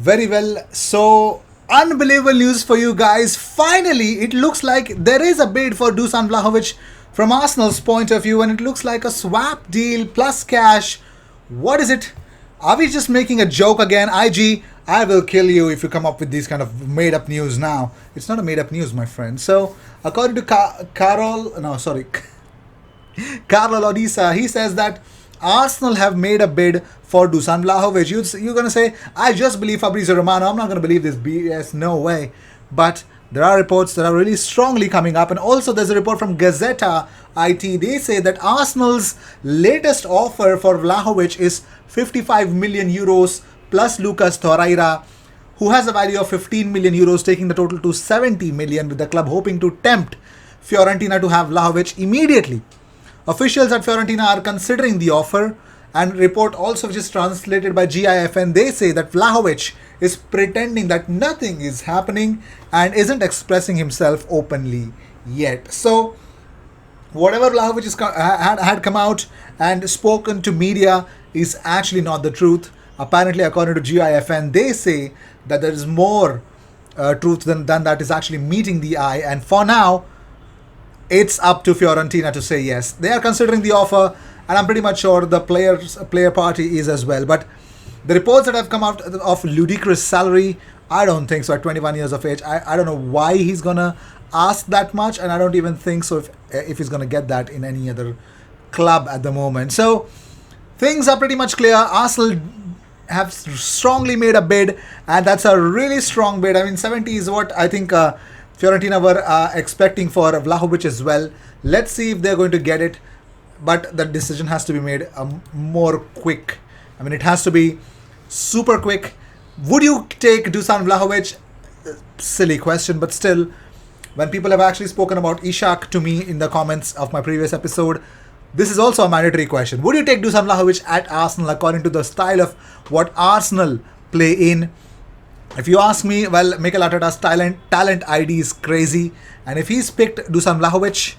Very well. So, unbelievable news for you guys. Finally, it looks like there is a bid for Dusan Vlahovic from Arsenal's point of view, and it looks like a swap deal plus cash. What is it? Are we just making a joke again? IG, I will kill you if you come up with these kind of made up news now. It's not a made up news, my friend. So, according to Carol, no, sorry, Carlo Lodisa, he says that Arsenal have made a bid for Dusan Vlahovic. You're going to say, I just believe Fabrizio Romano. I'm not going to believe this BS. No way. But there are reports that are really strongly coming up. And also there's a report from Gazzetta IT. They say that Arsenal's latest offer for Vlahovic is 55 million euros plus Lucas Torreira, who has a value of 15 million euros, taking the total to 70 million, with the club hoping to tempt Fiorentina to have Vlahovic immediately. Officials at Fiorentina are considering the offer, and report also which is translated by GIFN, they say that Vlahovic is pretending that nothing is happening and isn't expressing himself openly yet. So whatever Vlahovic had come out and spoken to media is actually not the truth. Apparently, according to GIFN, they say that there is more truth than that is actually meeting the eye, and for now it's up to Fiorentina to say yes. They are considering the offer, and I'm pretty much sure the player party is as well. But the reports that have come out of ludicrous salary, I don't think so. At 21 years of age, I don't know why he's gonna ask that much, and I don't even think so if he's gonna get that in any other club at the moment. So things are pretty much clear. Arsenal have strongly made a bid, and that's a really strong bid. I mean, 70 is what I think Fiorentina were expecting for Vlahovic as well. Let's see if they're going to get it, but the decision has to be made more quick. I mean, it has to be super quick. Would you take Dusan Vlahovic? Silly question, but still, when people have actually spoken about Ishak to me in the comments of my previous episode, this is also a mandatory question. Would you take Dusan Vlahovic at Arsenal according to the style of what Arsenal play in? If you ask me, well, Mikel Arteta's talent ID is crazy, and if he's picked Dusan Vlahovic,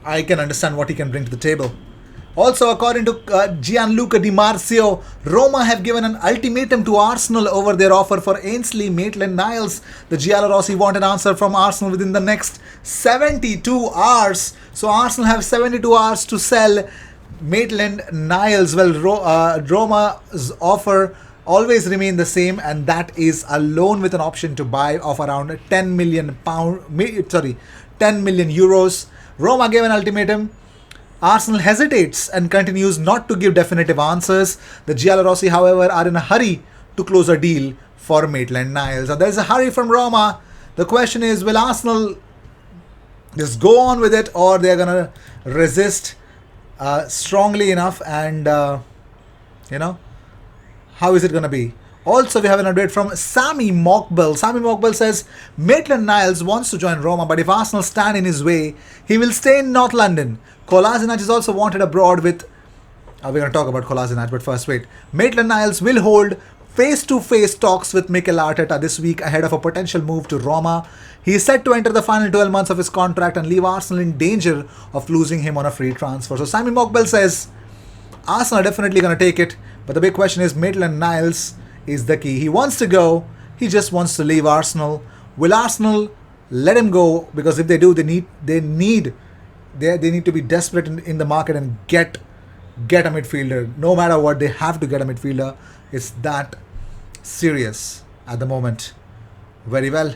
I can understand what he can bring to the table. Also, according to Gianluca Di Marzio, Roma have given an ultimatum to Arsenal over their offer for Ainsley Maitland-Niles. The Giallorossi want an answer from Arsenal within the next 72 hours. So Arsenal have 72 hours to sell Maitland-Niles. Well, Roma's offer always remain the same, and that is a loan with an option to buy of around 10 million euros. Roma gave an ultimatum. Arsenal hesitates and continues not to give definitive answers. The Giallorossi, however, are in a hurry to close a deal for Maitland-Niles. So there's a hurry from Roma. The question is, will Arsenal just go on with it, or they're gonna resist strongly enough, and how is it going to be? Also, we have an update from Sami Mokbel. Sami Mokbel says Maitland-Niles wants to join Roma, but if Arsenal stand in his way, he will stay in North London. Kolasinac is also wanted abroad with... we're going to talk about Kolasinac, but first wait. Maitland-Niles will hold face-to-face talks with Mikel Arteta this week ahead of a potential move to Roma. He is set to enter the final 12 months of his contract and leave Arsenal in danger of losing him on a free transfer. So Sami Mokbel says Arsenal are definitely going to take it, but the big question is Maitland-Niles is the key. He wants to go. He just wants to leave Arsenal. Will Arsenal let him go? Because if they do, they need to be desperate in the market and get a midfielder. No matter what, they have to get a midfielder. It's that serious at the moment. Very well.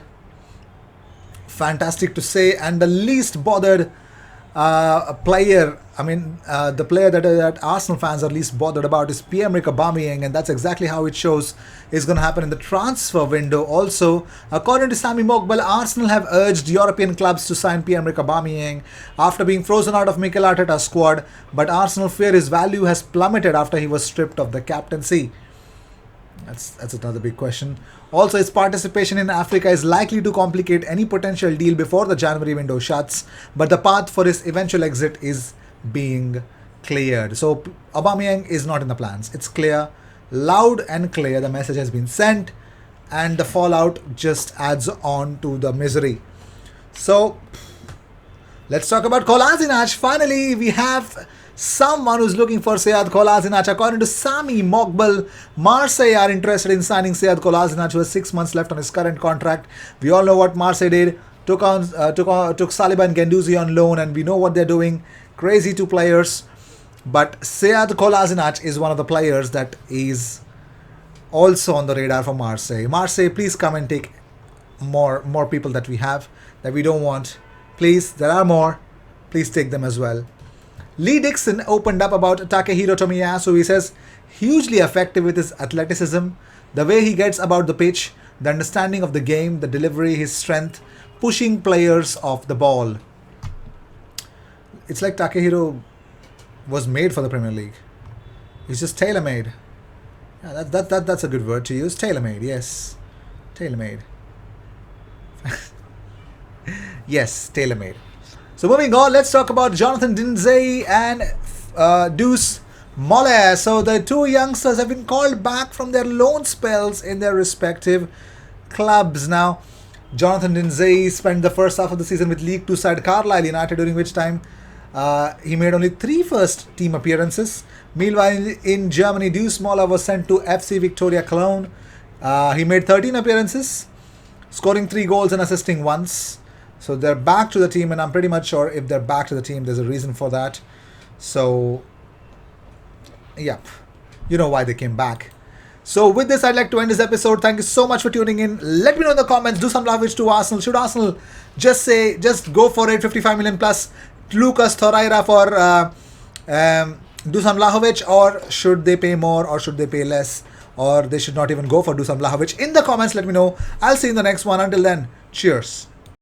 Fantastic to say. And the least bothered player, the player that Arsenal fans are least bothered about is Pierre-Emerick Aubameyang, and that's exactly how it shows is going to happen in the transfer window. Also, according to Sami Mokbel, Arsenal have urged European clubs to sign Pierre-Emerick Aubameyang after being frozen out of Mikel Arteta's squad, but Arsenal fear his value has plummeted after he was stripped of the captaincy. That's another big question. Also, his participation in Africa is likely to complicate any potential deal before the January window shuts, but the path for his eventual exit is being cleared. So Aubameyang is not in the plans. It's clear, loud and clear. The message has been sent, and the fallout just adds on to the misery. So let's talk about Kolasinac. Finally, we have someone who's looking for Sead Kolasinac. According to Sami Mokbel, Marseille are interested in signing Sead Kolasinac, who has 6 months left on his current contract. We all know what Marseille did. Took Saliba and Guendouzi on loan, and we know what they're doing. Crazy two players. But Sead Kolasinac is one of the players that is also on the radar for Marseille. Marseille, please come and take more people that we have, that we don't want. Please, there are more. Please take them as well. Lee Dixon opened up about Takehiro Tomiyasu. He says, hugely effective with his athleticism, the way he gets about the pitch, the understanding of the game, the delivery, his strength, pushing players off the ball. It's like Takehiro was made for the Premier League. He's just tailor-made. Yeah, that's a good word to use. Tailor-made, yes. Tailor-made. Yes, tailor-made. So moving on, let's talk about Jonathan Dinzey and Deuce Molle. So the two youngsters have been called back from their loan spells in their respective clubs. Now, Jonathan Dinzey spent the first half of the season with League Two side Carlisle United, during which time he made only 3 first team appearances. Meanwhile, in Germany, Deuce Molle was sent to FC Victoria Cologne. He made 13 appearances, scoring 3 goals and assisting once. So they're back to the team, and I'm pretty much sure if they're back to the team, there's a reason for that. So, yep, you know why they came back. So with this, I'd like to end this episode. Thank you so much for tuning in. Let me know in the comments, Dusan Vlahovic to Arsenal. Should Arsenal just go for it, 55 million plus Lucas Torreira for Dusan Vlahovic, or should they pay more, or should they pay less, or they should not even go for Dusan Vlahovic? In the comments, let me know. I'll see you in the next one. Until then, cheers.